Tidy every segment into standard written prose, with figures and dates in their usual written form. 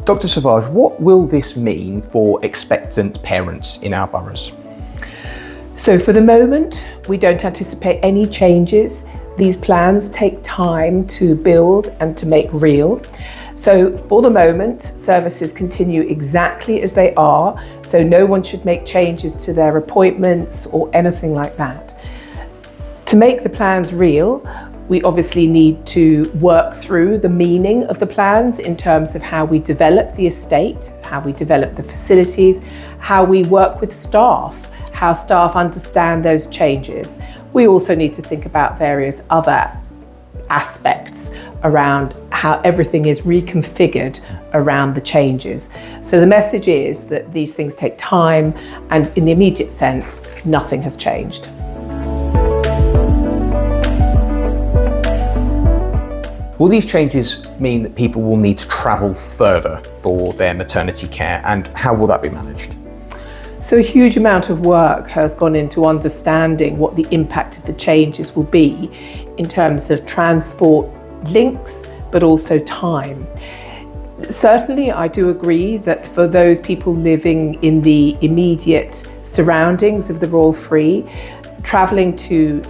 Dr Sauvage, what will this mean for expectant parents in our boroughs? So for the moment, we don't anticipate any changes. These plans take time to build and to make real. So for the moment, services continue exactly as they are, so no one should make changes to their appointments or anything like that. To make the plans real, we obviously need to work through the meaning of the plans in terms of how we develop the estate, how we develop the facilities, how we work with staff, how staff understand those changes. We also need to think about various other aspects around how everything is reconfigured around the changes. So the message is that these things take time, and in the immediate sense, nothing has changed. Will these changes mean that people will need to travel further for their maternity care, and how will that be managed? So a huge amount of work has gone into understanding what the impact of the changes will be in terms of transport links, but also time. Certainly, I do agree that for those people living in the immediate surroundings of the Royal Free, travelling to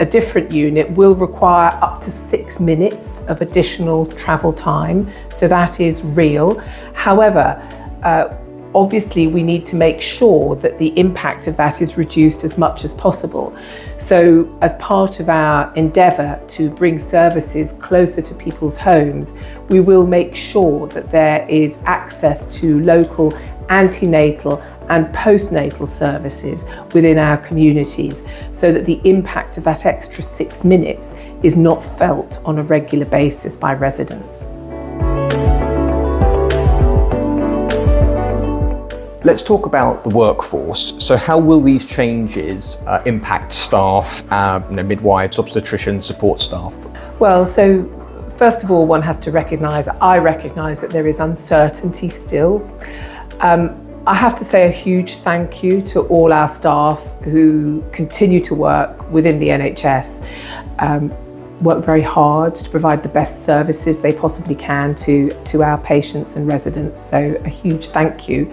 a different unit will require up to 6 minutes of additional travel time, so that is real. However, obviously we need to make sure that the impact of that is reduced as much as possible. So as part of our endeavour to bring services closer to people's homes, we will make sure that there is access to local antenatal and postnatal services within our communities, so that the impact of that extra 6 minutes is not felt on a regular basis by residents. Let's talk about the workforce. So how will these changes impact staff, midwives, obstetricians, support staff? Well, so first of all, one has to I recognise that there is uncertainty still. I have to say a huge thank you to all our staff who continue to work within the NHS, work very hard to provide the best services they possibly can to our patients and residents. So a huge thank you,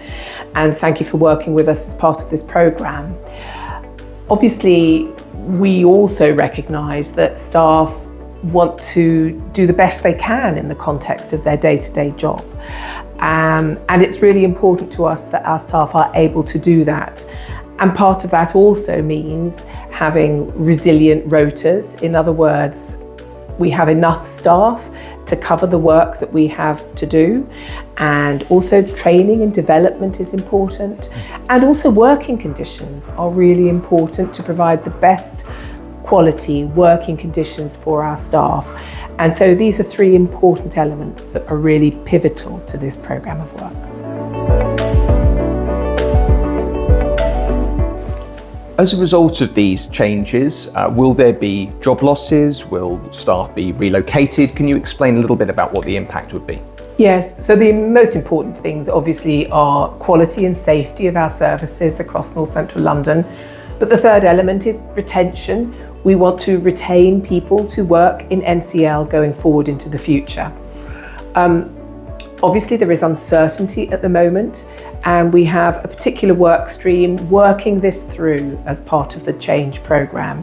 and thank you for working with us as part of this programme. Obviously, we also recognise that staff want to do the best they can in the context of their day-to-day job. And it's really important to us that our staff are able to do that. And part of that also means having resilient rotas. In other words, we have enough staff to cover the work that we have to do. And also training and development is important. And also working conditions are really important to provide the best quality working conditions for our staff. And so these are three important elements that are really pivotal to this programme of work. As a result of these changes, will there be job losses? Will staff be relocated? Can you explain a little bit about what the impact would be? Yes, so the most important things obviously are quality and safety of our services across North Central London. But the third element is retention. We want to retain people to work in NCL going forward into the future. Obviously there is uncertainty at the moment, and we have a particular work stream working this through as part of the change programme.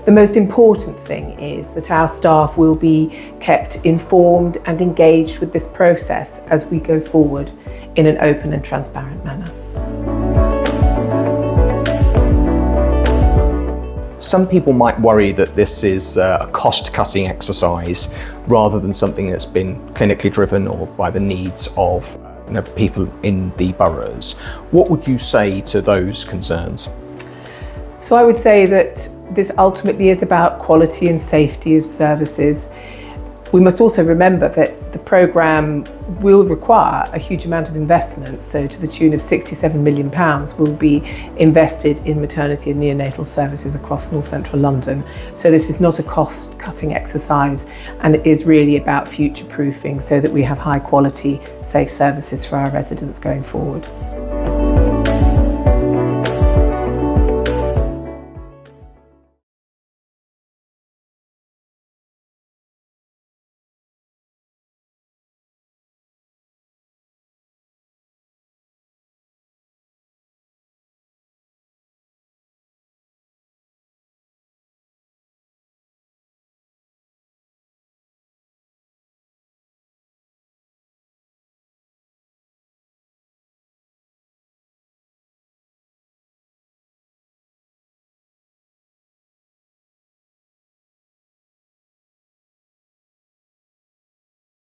The most important thing is that our staff will be kept informed and engaged with this process as we go forward in an open and transparent manner. Some people might worry that this is a cost-cutting exercise rather than something that's been clinically driven or by the needs of people in the boroughs. What would you say to those concerns? So I would say that this ultimately is about quality and safety of services. We must also remember that the programme will require a huge amount of investment, so to the tune of £67 million will be invested in maternity and neonatal services across North Central London. So this is not a cost-cutting exercise, and it is really about future-proofing so that we have high-quality, safe services for our residents going forward.